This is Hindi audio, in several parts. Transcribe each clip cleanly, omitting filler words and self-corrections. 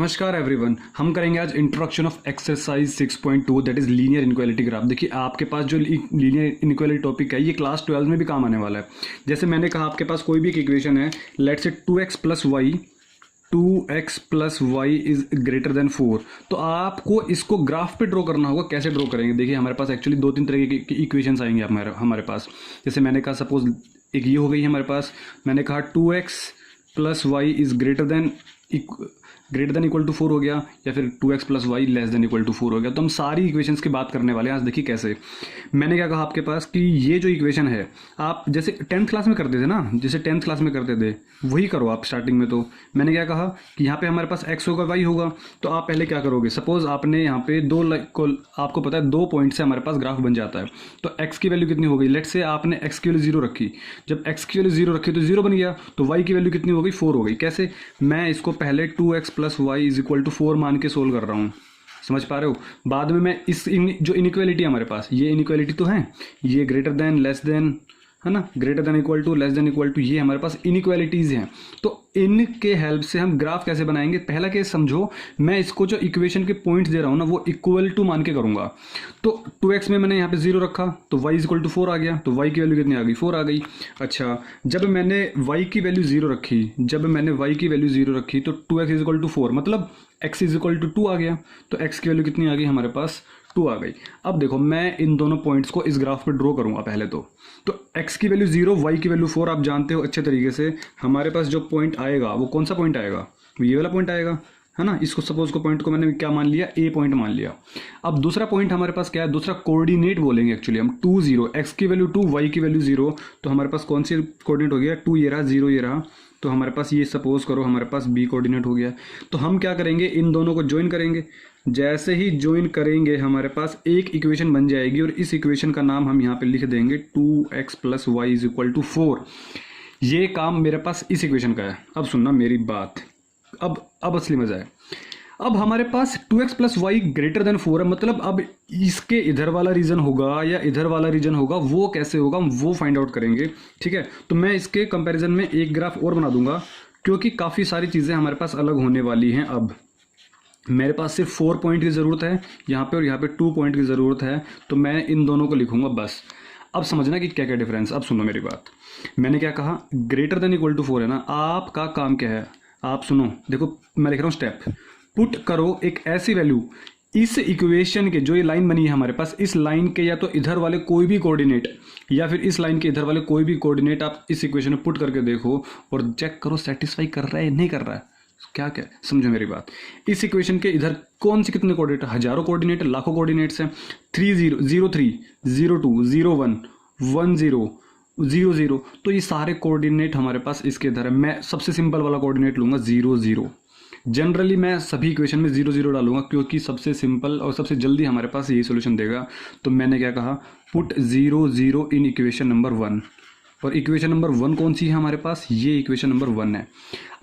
नमस्कार एवरीवन, हम करेंगे आज introduction of exercise 6.2 that is linear inequality graph. देखिए आपके पास जो लीनियर इनक्वालिटी टॉपिक है ये क्लास 12 में भी काम आने वाला है। जैसे मैंने कहा आपके पास कोई भी एक इक्वेशन है, let's say 2x plus y is greater than 4, तो आपको इसको ग्राफ पे ड्रॉ करना होगा। कैसे ड्रॉ करेंगे? देखिए हमारे पास एक्चुअली दो तीन तरह की इक्वेशंस आएंगे हमारे पास। जैसे मैंने कहा सपोज एक ये हो गई है हमारे पास, मैंने कहा 2x plus y is greater than equal to 4 हो गया, या फिर 2x plus y less than equal to 4 हो गया। तो हम सारी इक्वेशंस की बात करने वाले हैं आज। देखिए कैसे, मैंने क्या कहा आपके पास कि ये जो इक्वेशन है आप जैसे 10th क्लास में करते थे ना, जैसे 10th क्लास में करते थे वही करो आप स्टार्टिंग में। तो मैंने क्या कहा कि यहाँ पे हमारे पास x होगा y होगा, तो आप पहले क्या करोगे, सपोज आपने यहाँ पे आपको पता है 2 पॉइंट से हमारे पास ग्राफ बन जाता है। तो x की वैल्यू कितनी हो गई, लेट्स से आपने x की वैल्यू 0 रखी, जब x की वैल्यू 0 रखी तो 0 बन गया, तो y की वैल्यू कितनी हो गई, 4 हो गई। कैसे, मैं इसको पहले 2x plus y is equal to 4 मान के सोल्व कर रहा हूँ, समझ पा रहे हो। बाद में मैं जो इनइक्वालिटी हमारे पास, ये इनइक्वालिटी तो है, ये ग्रेटर देन लेस देन है ना, greater than equal to less than equal to, ये हमारे पास इनइक्वालिटीज हैं। तो इनके हेल्प से हम ग्राफ कैसे बनाएंगे, पहला केस समझो, मैं इसको जो इक्वेशन के पॉइंट्स दे रहा हूँ ना वो इक्वल टू मान के करूंगा। तो 2x में मैंने यहाँ पे 0 रखा तो y इज इक्वल टू 4 आ गया, तो y की वैल्यू कितनी आ गई, 4 आ गई। अच्छा, जब मैंने y की वैल्यू 0 रखी, तो 2x इज इक्वल टू 4, मतलब x इज इक्वल टू 2 आ गया, तो x की वैल्यू कितनी आ गई हमारे पास, 2 आ गई। अब देखो मैं इन दोनों पॉइंट्स को इस ग्राफ पे ड्रॉ करूंगा पहले तो x की वैल्यू 0, y की वैल्यू 4 आप जानते हो अच्छे तरीके से। हमारे पास जो पॉइंट आएगा वो कौन सा पॉइंट आएगा, ये वाला पॉइंट आएगा, है ना। इसको सपोज को पॉइंट को मैंने क्या मान लिया, a पॉइंट मान लिया। अब दूसरा पॉइंट हमारे पास क्या है, दूसरा कोऑर्डिनेट बोलेंगे एक्चुअली हम, 2 0, x की वैल्यू 2, y की वैल्यू 0, तो हमारे पास कौन सी कोऑर्डिनेट हो गया, 2 ये रहा, 0 ये रहा, तो हमारे पास ये सपोज करो हमारे पास b कोऑर्डिनेट हो गया। तो हम क्या करेंगे, इन दोनों को ज्वाइन करेंगे। जैसे ही ज्वाइन करेंगे हमारे पास एक इक्वेशन बन जाएगी, और इस इक्वेशन का नाम हम यहाँ पे लिख देंगे 2x plus y is equal to 4। ये काम मेरे पास इस इक्वेशन का है। अब सुनना मेरी बात, अब असली मजा है। अब हमारे पास 2x plus y greater than 4 है, मतलब अब इसके इधर वाला रीजन होगा या इधर वाला रीजन होगा, वो कैसे होगा हम वो फाइंड आउट करेंगे, ठीक है। तो मैं इसके कंपैरिजन में एक ग्राफ और बना दूंगा, क्योंकि काफ़ी सारी चीज़ें हमारे पास अलग होने वाली हैं। अब मेरे पास सिर्फ 4 पॉइंट की ज़रूरत है यहाँ पे, और यहाँ पे 2 पॉइंट की ज़रूरत है, तो मैं इन दोनों को लिखूंगा बस। अब समझना कि क्या क्या डिफरेंस। अब सुनो मेरी बात, मैंने क्या कहा, ग्रेटर देन इक्वल टू 4 है ना, आपका काम क्या है, आप सुनो, देखो मैं लिख रहा हूँ स्टेप, पुट करो एक ऐसी वैल्यू इस इक्वेशन के, जो ये लाइन बनी है हमारे पास, इस लाइन के या तो इधर वाले कोई भी कोऑर्डिनेट या फिर इस लाइन के इधर वाले कोई भी कोऑर्डिनेट आप इस इक्वेशन में पुट करके देखो और चेक करो सेटिस्फाई कर रहा है नहीं कर रहा है। क्या क्या समझो मेरी बात, इस इक्वेशन के इधर कौन से कितने कोऑर्डिनेट, हजारों कोऑर्डिनेट, लाखों कोऑर्डिनेट्स हैं, 3 0 0 3 0 2 0 1 1 0 0 0, तो ये सारे कोऑर्डिनेट हमारे पास इसके इधर है। मैं सबसे सिंपल वाला कोऑर्डिनेट लूंगा 0 0। जनरली मैं सभी इक्वेशन में 0 0 डालूंगा, क्योंकि सबसे सिंपल और सबसे जल्दी हमारे पास यही सोल्यूशन देगा। तो मैंने क्या कहा, पुट 0 0 इन इक्वेशन नंबर 1, और इक्वेशन नंबर 1 कौन सी है हमारे पास, ये इक्वेशन नंबर 1 है।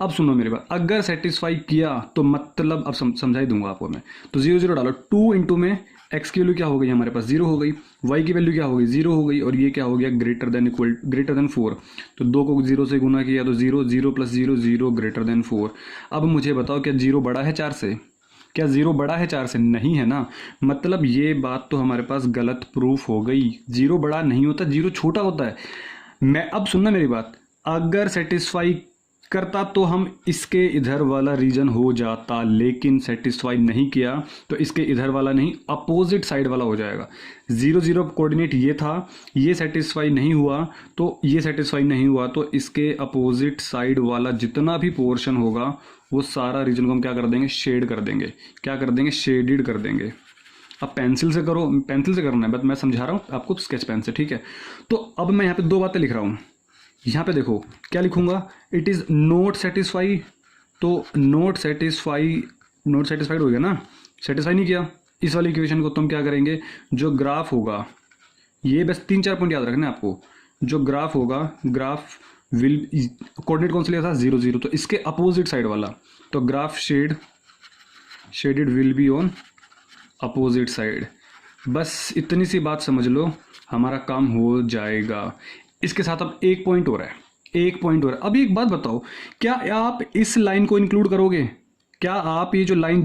अब सुनो मेरी बात, अगर सेटिस्फाई किया तो मतलब अब समझा ही दूंगा आपको मैं। तो 0 0 डालो, 2 इंटू में x की वैल्यू क्या हो गई हमारे पास, 0 हो गई, y की वैल्यू क्या हो गई, 0 हो गई, और ये क्या हो गया, ग्रेटर देन 4। तो 2 को 0 से गुना किया तो 0 0 प्लस 0 0 ग्रेटर देन 4। अब मुझे बताओ क्या 0 बड़ा है 4 से, क्या 0 बड़ा है 4 से, नहीं है ना, मतलब ये बात तो हमारे पास गलत प्रूफ हो गई। 0 बड़ा नहीं होता, 0 छोटा होता है। मैं अब सुनना मेरी बात, अगर सेटिस्फाई करता तो हम इसके इधर वाला रीजन हो जाता, लेकिन सेटिस्फाई नहीं किया तो इसके इधर वाला नहीं, अपोजिट साइड वाला हो जाएगा। 0 0 कोऑर्डिनेट ये था, ये सेटिस्फाई नहीं हुआ, तो ये सेटिस्फाई नहीं हुआ, तो इसके अपोजिट साइड वाला जितना भी पोर्शन होगा वो सारा रीजन को हम क्या कर देंगे, शेड कर देंगे। क्या कर देंगे, शेडेड कर देंगे। अब पेंसिल से करो, पेंसिल से करना है, बट मैं समझा रहा हूँ आपको स्केच पेन से, ठीक है। तो अब मैं यहाँ पे 2 बातें लिख रहा हूँ, यहाँ पे देखो क्या लिखूंगा, इट इज़ नॉट सेटिस्फाई, तो नॉट सेटिस्फाइड हो गया ना, सेटिस्फाई नहीं किया इस वाली इक्वेशन को, तो हम क्या करेंगे, जो ग्राफ होगा, ये बस 3-4 पॉइंट याद रखना है आपको, जो ग्राफ होगा, ग्राफ विल, कोऑर्डिनेट कौन सा लिया था, 0 0, तो इसके अपोजिट साइड वाला, तो graph shaded will be on opposite side. बस इतनी सी बात समझ लो, हमारा काम हो जाएगा। इसके साथ अब एक पॉइंट हो रहा है, अब एक बात बताओ, क्या आप इस लाइन को इंक्लूड करोगे, क्या आप ये जो लाइन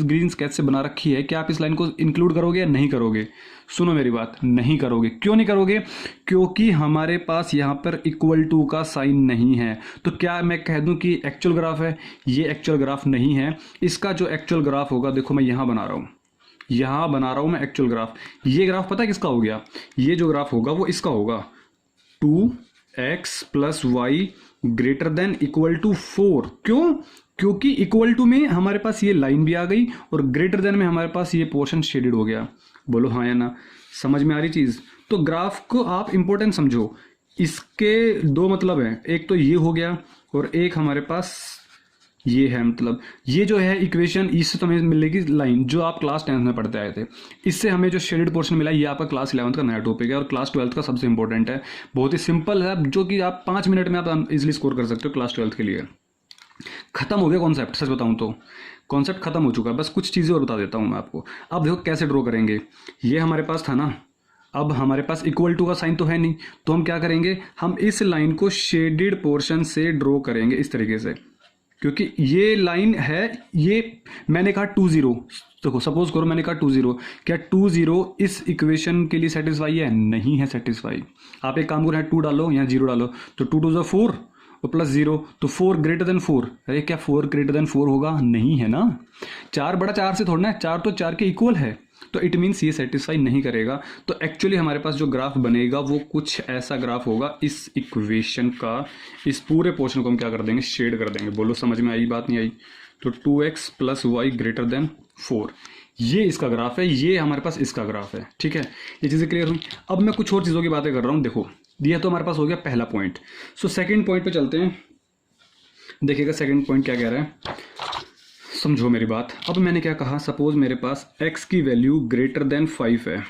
ग्रीन स्केच से बना रखी है, क्या आप इस लाइन को इंक्लूड करोगे या नहीं करोगे? सुनो मेरी बात, नहीं करोगे। क्यों नहीं करोगे? क्योंकि हमारे पास यहाँ पर इक्वल टू का साइन नहीं है। तो क्या मैं कह दूं कि एक्चुअल ग्राफ है? ये एक्चुअल ग्राफ नहीं है। इसका जो एक्चुअल ग्राफ होगा, देखो मैं यहाँ बना रहा हूँ, यहाँ बना रहा हूँ मैं एक्चुअल ग्राफ। ये ग्राफ पता है किसका हो गया? ये जो ग्राफ होगा वो इसका होगा, 2x + y greater than equal to 4। क्यों? क्योंकि इक्वल टू में हमारे पास ये लाइन भी आ गई और ग्रेटर देन में हमारे पास ये पोर्शन शेडेड हो गया। बोलो हाँ या ना? समझ में आ रही चीज? तो ग्राफ को आप इंपॉर्टेंट समझो। इसके दो मतलब हैं, एक तो ये हो गया और एक हमारे पास ये है। मतलब ये जो है इक्वेशन, इससे तो हमें मिलेगी लाइन जो आप क्लास 10th में पढ़ते आए थे। इससे हमें जो शेडेड पोर्शन मिला, ये आपका क्लास 11th का नया टॉपिक है और क्लास 12th का सबसे इंपॉर्टेंट है। बहुत ही सिंपल है, जो कि आप 5 मिनट में आप इजिली स्कोर कर सकते हो क्लास 12th के लिए। खत्म हो गया कॉन्सेप्ट, सच बताऊं तो कॉन्सेप्ट खत्म हो चुका है। बस कुछ चीज़ें और बता देता हूं मैं आपको। अब देखो कैसे ड्रॉ करेंगे। ये हमारे पास था ना, अब हमारे पास इक्वल टू का साइन तो है नहीं, तो हम क्या करेंगे, हम इस लाइन को शेडेड पोर्शन से ड्रॉ करेंगे इस तरीके से। क्योंकि ये लाइन है, ये मैंने कहा 2-0, देखो सपोज करो मैंने कहा 2-0, क्या 2-0 इस इक्वेशन के लिए सेटिस्फाई है? नहीं है सेटिस्फाई। आप एक काम करो, 2 डालो यहाँ 0 डालो, तो 2 2 4 और +0, तो 4 ग्रेटर देन 4। अरे क्या 4 ग्रेटर देन 4 होगा? नहीं है ना। 4 बड़ा 4 से थोड़ा ना है, 4 तो 4 के इक्वल है, तो इट मीन्स ये सेटिस्फाई नहीं करेगा। तो एक्चुअली हमारे पास जो ग्राफ बनेगा वो कुछ ऐसा ग्राफ होगा इस इक्वेशन का। इस पूरे पोर्शन को हम क्या कर देंगे, शेड कर देंगे। बोलो समझ में आई बात नहीं आई? तो 2x + y ग्रेटर देन 4, ये इसका ग्राफ है, ये हमारे पास इसका ग्राफ है। ठीक है, ये चीज़ें क्लियर हुई। अब मैं कुछ और चीज़ों की बातें कर रहा हूँ। देखो ये तो हमारे पास हो गया पहला पॉइंट। सो सेकेंड पॉइंट पे चलते हैं। देखिएगा सेकेंड पॉइंट क्या कह रहा है, समझो मेरी बात। अब मैंने क्या कहा, सपोज मेरे पास x की वैल्यू ग्रेटर देन 5 है।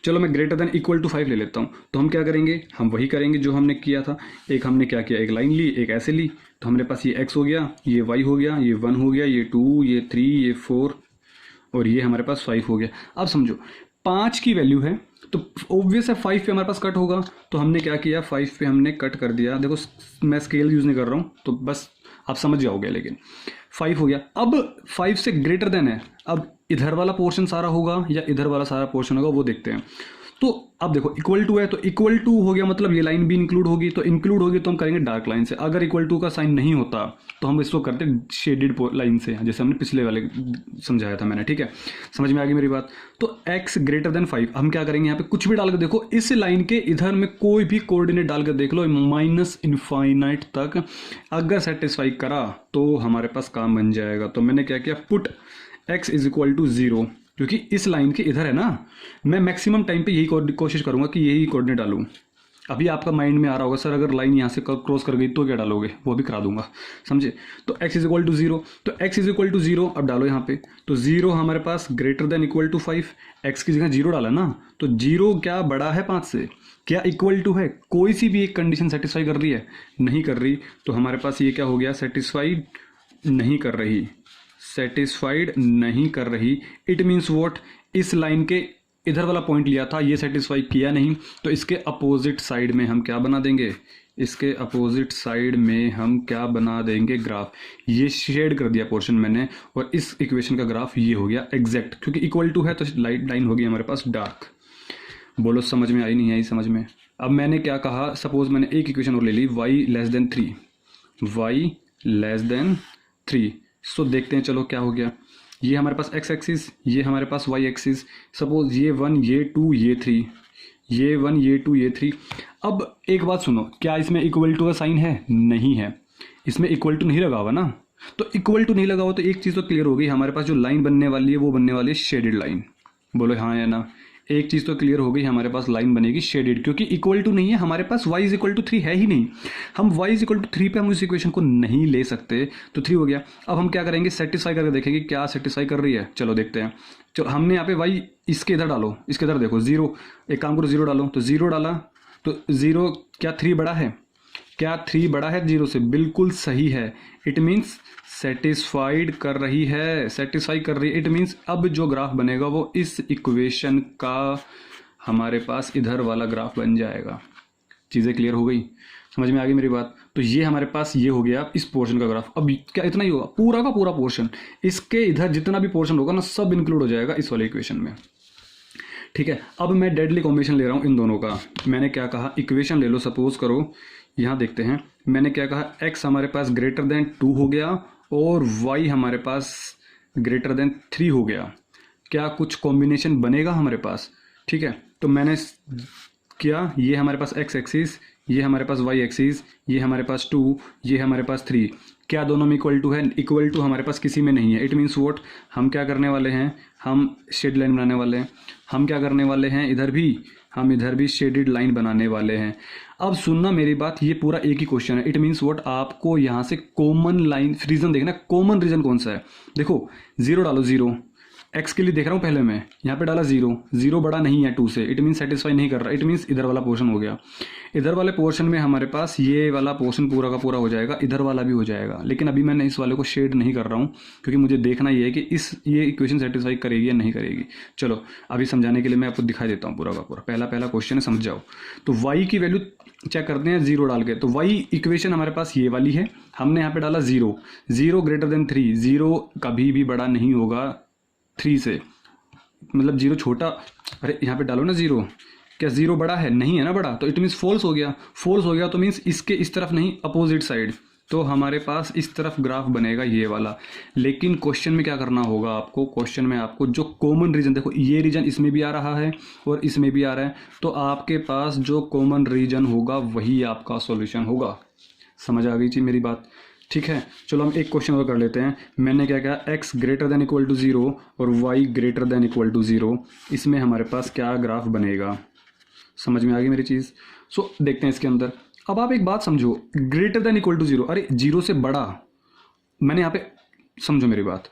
चलो मैं ग्रेटर देन इक्वल टू 5 ले लेता हूँ। तो हम क्या करेंगे, हम वही करेंगे जो हमने किया था। एक हमने क्या किया, एक लाइन ली, एक ऐसे ली, तो हमारे पास ये x हो गया, ये y हो गया, ये 1 हो गया, ये 2, ये 3, ये 4 और ये हमारे पास 5 हो गया। अब समझो 5 की वैल्यू है तो ऑब्वियस है 5 पे हमारे पास कट होगा। तो हमने क्या किया, 5 पे हमने कट कर दिया। देखो मैं स्केल यूज़ नहीं कर रहा हूँ, तो बस आप समझ जाओगे। लेकिन 5 हो गया। अब 5 से ग्रेटर देन है, अब इधर वाला पोर्शन सारा होगा या इधर वाला सारा पोर्शन होगा, वो देखते हैं। तो अब देखो इक्वल टू है, तो इक्वल टू हो गया, मतलब ये लाइन भी इंक्लूड होगी। तो इंक्लूड होगी तो हम करेंगे डार्क लाइन से। अगर इक्वल टू का साइन नहीं होता तो हम इसको करते शेडेड लाइन से, जैसे हमने पिछले वाले समझाया था मैंने। ठीक है, समझ में आ गई मेरी बात? तो x ग्रेटर देन 5, हम क्या करेंगे, यहाँ पे कुछ भी डाल के देखो, इस लाइन के इधर में कोई भी कोऑर्डिनेट डाल कर देख लो, -इनफाइनाइट तक अगर सेटिस्फाई करा तो हमारे पास काम बन जाएगा। तो मैंने क्या किया, पुट x = 0, क्योंकि इस लाइन के इधर है ना। मैं मैक्सिमम टाइम पे यही कोशिश करूंगा कि यही कोऑर्डिनेट डालूं। अभी आपका माइंड में आ रहा होगा, सर अगर लाइन यहाँ से क्रॉस कर गई तो क्या डालोगे, वो भी करा दूंगा, समझे? तो x = 0, तो x = 0 अब डालो यहाँ पे। तो 0 हमारे पास greater than equal to 5, x की जगह 0 डाला ना, तो 0 क्या बड़ा है 5 से, क्या इक्वल टू है? कोई सी भी एक कंडीशन सेटिस्फाई कर रही है? नहीं कर रही। तो हमारे पास ये क्या हो गया, सेटिस्फाइड नहीं कर रही, सेटिस्फाइड नहीं कर रही। इट मीन्स वॉट, इस लाइन के इधर वाला पॉइंट लिया था, ये सेटिस्फाई किया नहीं, तो इसके अपोजिट साइड में हम क्या बना देंगे, इसके अपोजिट साइड में हम क्या बना देंगे, ग्राफ। ये शेड कर दिया पोर्शन मैंने, और इस इक्वेशन का ग्राफ ये हो गया एग्जैक्ट, क्योंकि इक्वल टू है तो लाइट लाइन होगी हमारे पास डार्क। बोलो समझ में आई, नहीं आई समझ में? अब मैंने क्या कहा, सपोज मैंने एक इक्वेशन और ले ली, y <3, y <3। सो देखते हैं, चलो क्या हो गया। ये हमारे पास x एक्सिस, ये हमारे पास y एक्सिस। सपोज ये 1, ये 2, ये 3, ये 1, ये 2, ये 3। अब एक बात सुनो, क्या इसमें इक्वल टू का साइन है? नहीं है, इसमें इक्वल टू नहीं लगा हुआ ना। तो इक्वल टू नहीं लगा हुआ तो एक चीज़ तो क्लियर हो गई, हमारे पास जो लाइन बनने वाली है वो बनने वाली है शेडेड लाइन। बोलो हाँ या ना? एक चीज़ तो क्लियर हो गई, हमारे पास लाइन बनेगी शेडेड, क्योंकि इक्वल टू नहीं है हमारे पास, y = 3 है ही नहीं। हम y = 3 पे हम उस इक्वेशन को नहीं ले सकते, तो 3 हो गया। अब हम क्या करेंगे, सेटिस्फाई करके देखेंगे क्या सेटिस्फाई कर रही है। चलो देखते हैं। चलो हमने यहाँ पे y इसके इधर डालो, इसके इधर देखो 0, एक काम करो 0 डालो, तो 0 डाला, तो 0 क्या 3 बड़ा है, क्या 3 बड़ा है 0 से? बिल्कुल सही है। इट मीन्स सेटिस्फाइड कर रही है, सेटिस्फाई कर रही है। इट मीन्स अब जो ग्राफ बनेगा वो इस इक्वेशन का हमारे पास इधर वाला ग्राफ बन जाएगा। चीज़ें क्लियर हो गई? समझ में आ गई मेरी बात। तो ये हमारे पास ये हो गया इस पोर्शन का ग्राफ। अब क्या इतना ही होगा, पूरा का पूरा पोर्शन, इसके इधर जितना भी पोर्शन होगा ना सब इंक्लूड हो जाएगा इस वाले इक्वेशन में। ठीक है, अब मैं डेडली कॉम्बिनेशन ले रहा हूँ इन दोनों का। मैंने क्या कहा, इक्वेशन ले लो, सपोज करो यहाँ देखते हैं, मैंने क्या कहा, x हमारे पास ग्रेटर देन 2 हो गया और y हमारे पास ग्रेटर देन 3 हो गया। क्या कुछ कॉम्बिनेशन बनेगा हमारे पास? ठीक है, तो मैंने किया, ये हमारे पास x एक्सिस, ये हमारे पास y एक्सिस, ये हमारे पास 2, ये हमारे पास 3, क्या दोनों में इक्वल टू है? इक्वल टू हमारे पास किसी में नहीं है। इट मीन्स वॉट, हम क्या करने वाले हैं, हम शेड लाइन बनाने वाले हैं। हम क्या करने वाले हैं, इधर भी हम इधर भी शेडेड लाइन बनाने वाले हैं। अब सुनना मेरी बात, ये पूरा एक ही क्वेश्चन है। इट मीन्स वॉट, आपको यहाँ से कॉमन लाइन रीजन देखना, कॉमन रीजन कौन सा है। देखो 0 डालो, 0 एक्स के लिए देख रहा हूँ पहले मैं, यहाँ पे डाला 0, 0 बड़ा नहीं है 2 से, इट मीन्स सेटिस्फाई नहीं कर रहा। इट मीन्स इधर वाला पोर्शन हो गया। इधर वाले पोर्शन में हमारे पास ये वाला पोर्शन पूरा का पूरा हो जाएगा, इधर वाला भी हो जाएगा। लेकिन अभी मैंने इस वाले को शेड नहीं कर रहा हूँ क्योंकि मुझे देखना ये है कि ये इक्वेशन सेटिस्फाई करेगी या नहीं करेगी। चलो अभी समझाने के लिए मैं आपको दिखा देता हूँ पूरा का पूरा। पहला क्वेश्चन है, समझ जाओ। तो y की वैल्यू चेक करते हैं 0 डाल के। तो y इक्वेशन हमारे पास ये वाली है, हमने यहाँ पे डाला 0, 0 ग्रेटर देन 3, 0 कभी भी बड़ा नहीं होगा 3 से, मतलब 0 छोटा, अरे यहाँ पे डालो ना 0, क्या 0 बड़ा है? नहीं है ना बड़ा, तो इट मीन्स फॉल्स हो गया। फॉल्स हो गया तो मीन्स इसके इस तरफ नहीं, अपोजिट साइड। तो हमारे पास इस तरफ ग्राफ बनेगा ये वाला। लेकिन क्वेश्चन में क्या करना होगा आपको, क्वेश्चन में आपको जो कॉमन रीजन, देखो ये रीजन इसमें भी आ रहा है और इसमें भी आ रहा है, तो आपके पास जो कॉमन रीजन होगा वही आपका सॉल्यूशन होगा। समझ आ गई थी मेरी बात? ठीक है, चलो हम एक क्वेश्चन और कर लेते हैं। मैंने क्या कहा, x greater than equal to 0 और y greater than equal to 0, इसमें हमारे पास क्या ग्राफ बनेगा। समझ में आ गई मेरी चीज़? सो देखते हैं इसके अंदर। अब आप एक बात समझो, ग्रेटर देन इक्वल टू 0, अरे 0 से बड़ा, मैंने यहाँ पे, समझो मेरी बात,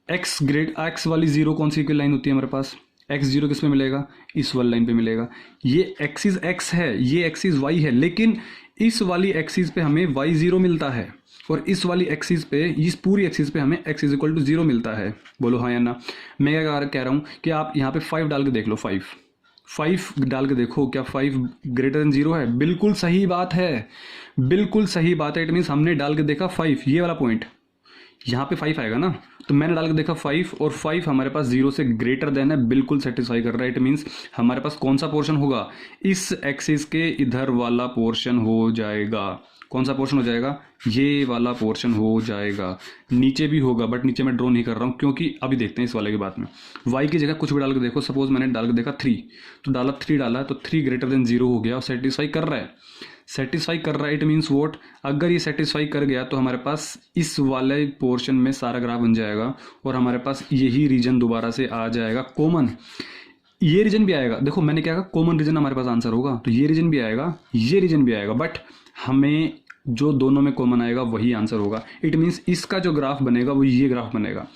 x वाली 0 कौन सी लाइन होती है हमारे पास, x0 किस में मिलेगा, इस वाली लाइन पे मिलेगा। ये एक्सिस x है, ये एक्सिस y है, लेकिन इस वाली एक्सिस पे हमें y0 मिलता है और इस वाली एक्सिस पे, इस पूरी एक्सिस पे हमें x इज इक्वल टू 0 मिलता है। बोलो हाँ या ना। मैं क्या कह रहा हूँ कि आप यहाँ पे 5 डाल के देख लो, 5 डाल के देखो, क्या 5 ग्रेटर देन 0 है? बिल्कुल सही बात है, बिल्कुल सही बात है। इट मीन्स हमने डाल के देखा 5, ये वाला पॉइंट, यहाँ पे 5 आएगा ना, तो मैंने डाल के देखा 5 और 5 हमारे पास 0 से ग्रेटर देन है, बिल्कुल सेटिस्फाई कर रहा है। इट मीन्स हमारे पास कौन सा पोर्शन होगा, इस एक्सिस के इधर वाला पोर्शन हो जाएगा। कौन सा पोर्शन हो जाएगा? ये वाला पोर्शन हो जाएगा। नीचे भी होगा बट नीचे मैं ड्रॉ नहीं कर रहा हूँ क्योंकि अभी देखते हैं इस वाले की बात में। y की जगह कुछ भी डाल के देखो, सपोज मैंने डाल के देखा 3, तो डाला 3 डाला है, तो 3 ग्रेटर देन 0 हो गया और सेटिस्फाई कर रहा है, सेटिस्फाई कर रहा है। इट मीन्स वोट, अगर ये सेटिस्फाई कर गया तो हमारे पास इस वाले पोर्शन में सारा ग्राफ बन जाएगा और हमारे पास यही रीजन दोबारा से आ जाएगा कॉमन। ये रीजन भी आएगा, देखो मैंने क्या कहा, कॉमन रीजन हमारे पास आंसर होगा, तो ये रीजन भी आएगा, ये रीजन भी आएगा, बट हमें जो दोनों में कॉमन आएगा वही आंसर होगा। इट मीन्स इसका जो ग्राफ बनेगा वो ये ग्राफ बनेगा।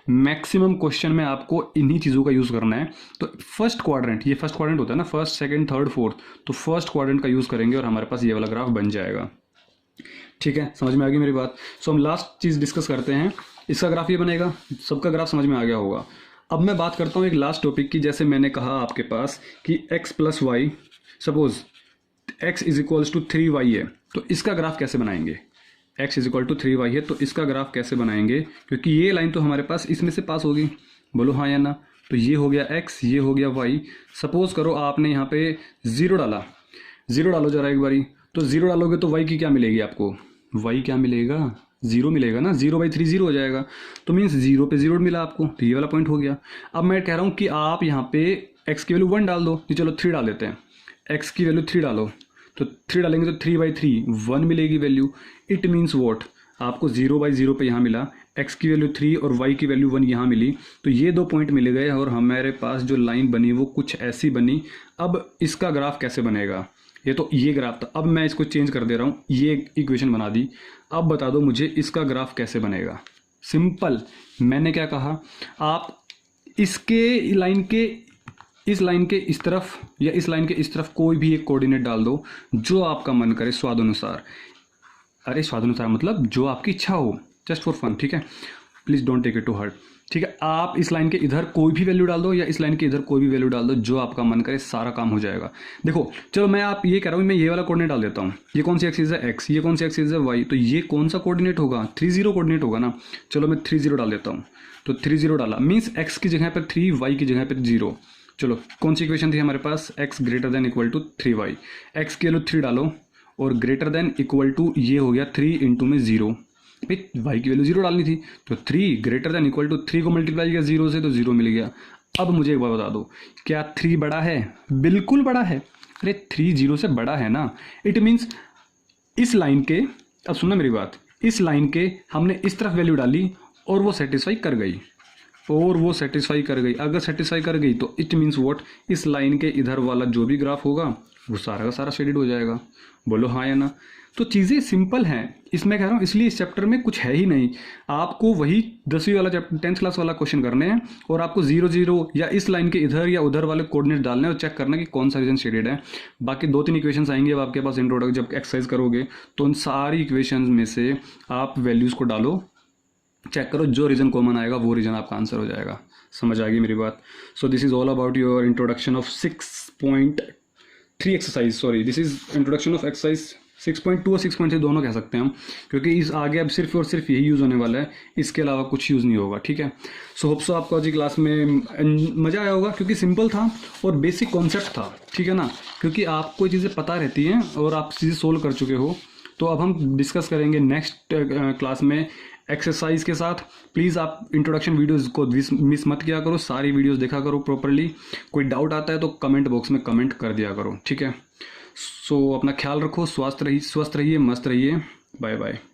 मैक्सिमम क्वेश्चन में आपको इन्हीं चीज़ों का यूज़ करना है। तो फर्स्ट क्वाड्रेंट, ये फर्स्ट क्वाड्रेंट होता है ना, फर्स्ट सेकंड थर्ड फोर्थ, तो फर्स्ट क्वाड्रेंट का यूज़ करेंगे और हमारे पास ये वाला ग्राफ बन जाएगा। ठीक है, समझ में आ गई मेरी बात? सो हम लास्ट चीज़ डिस्कस करते हैं, इसका ग्राफ ये बनेगा, सबका ग्राफ समझ में आ गया होगा। अब मैं बात करता हूँ एक लास्ट टॉपिक की। जैसे मैंने कहा आपके पास कि x plus y, suppose x is equals to 3y है, तो इसका ग्राफ कैसे बनाएंगे? x is equal to 3y है, तो इसका ग्राफ कैसे बनाएंगे? क्योंकि ये लाइन तो हमारे पास इसमें से पास होगी, बोलो हाँ या ना। तो ये हो गया x, ये हो गया y। सपोज करो आपने यहाँ पे 0 डाला, 0 डालो जरा एक बारी, तो 0 डालोगे तो y की क्या मिलेगी आपको? y क्या मिलेगा? 0 मिलेगा ना, 0/3 0 हो जाएगा, तो मीन्स 0 पे 0 मिला आपको, तो ये वाला पॉइंट हो गया। अब मैं कह रहा हूँ कि आप यहाँ पे x की वैल्यू 1 डाल दो, तो चलो 3 डाल देते हैं, x की वैल्यू 3 डालो, तो 3 डालेंगे तो 3/3 1 मिलेगी वैल्यू। इट मीन्स वॉट, आपको 0/0 पे यहाँ मिला, x की वैल्यू 3 और y की वैल्यू 1 यहाँ मिली, तो ये 2 पॉइंट मिल गए और हमारे पास जो लाइन बनी वो कुछ ऐसी बनी। अब इसका ग्राफ कैसे बनेगा? ये तो ये ग्राफ था, अब मैं इसको चेंज कर दे रहा हूँ, ये इक्वेशन बना दी। अब बता दो मुझे इसका ग्राफ कैसे बनेगा? सिंपल, मैंने क्या कहा, आप इसके लाइन के, इस लाइन के इस तरफ या इस लाइन के इस तरफ कोई भी एक कोऑर्डिनेट डाल दो जो आपका मन करे स्वादानुसार। अरे स्वादानुसार मतलब जो आपकी इच्छा हो, जस्ट फॉर फन, ठीक है। Please don't take it to heart, ठीक है। आप इस लाइन के इधर कोई भी वैल्यू डाल दो या इस लाइन के इधर कोई भी वैल्यू डाल दो, जो आपका मन करे, सारा काम हो जाएगा। देखो चलो मैं आप ये कह रहा हूँ, मैं ये वाला कोऑर्डिनेट डाल देता हूँ। ये कौन सी एक्सिस है x, ये कौन सी एक्सिस है y, तो ये कौन सा कोऑर्डिनेट होगा, 30 कोऑर्डिनेट होगा ना। चलो मैं 30 डाल देता हूँ, तो 30 डाला मीन्स x की जगह पर 3, y की जगह पर 0। चलो कौन सी इक्वेशन थी हमारे पास, x greater than equal to 3y, x की वैल्यू 3 डालो और ग्रेटर देन इक्वल टू ये हो गया 3 इंटू में 0, भाई की वैल्यू 0 डालनी थी, तो 3 ग्रेटर देन इक्वल टू 3 को मल्टीप्लाई किया 0 से, तो 0 मिल गया। अब मुझे एक बात बता दो, क्या 3 बड़ा है, बिल्कुल बड़ा है। अरे 3 0 से बड़ा है ना, इट मीन्स इस लाइन के, अब सुनना मेरी बात, इस लाइन के हमने इस तरफ वैल्यू डाली और वो सेटिस्फाई कर गई, अगर सेटिस्फाई कर गई तो इट मीन्स व्हाट, इस लाइन के इधर वाला जो भी ग्राफ होगा वो सारा का सारा शेडेड हो जाएगा। बोलो हाँ या ना। तो चीज़ें सिंपल हैं, इसमें कह रहा हूँ, इसलिए इस चैप्टर में कुछ है ही नहीं। आपको वही 10वीं वाला चैप्टर 10th क्लास वाला क्वेश्चन करने हैं और आपको 0 0 या इस लाइन के इधर या उधर वाले कोऑर्डिनेट डालने हैं और चेक करना कि कौन सा रीजन शेडेड है। बाकी 2-3 इक्वेशंस आएंगे अब आपके पास इंट्रोडक्शन, जब एक्सरसाइज करोगे तो उन सारी इक्वेशंस में से आप वैल्यूज़ को डालो, चेक करो, जो रीजन कॉमन आएगा वो रीजन आपका आंसर हो जाएगा। समझ आ गई मेरी बात। So this is all about your introduction of 6.3 exercise, sorry this is introduction of exercise 6.2 और 6.3 दोनों कह सकते हैं हम, क्योंकि इस आगे अब सिर्फ और सिर्फ यही यूज़ होने वाला है, इसके अलावा कुछ यूज़ नहीं होगा, ठीक है। सो होप सो आपको आज की क्लास में मज़ा आया होगा, क्योंकि सिंपल था और बेसिक कॉन्सेप्ट था, ठीक है ना। क्योंकि आपको चीज़ें पता रहती हैं और आप चीज़ें सोल्व कर चुके हो। तो अब हम डिस्कस करेंगे नेक्स्ट क्लास में एक्सरसाइज के साथ। प्लीज़ आप इंट्रोडक्शन वीडियोस को मिस मत किया करो, सारी वीडियोस देखा करो प्रॉपरली। कोई डाउट आता है तो कमेंट बॉक्स में कमेंट कर दिया करो, ठीक है। सो अपना ख्याल रखो, स्वस्थ रहिए, मस्त रहिए। Bye bye.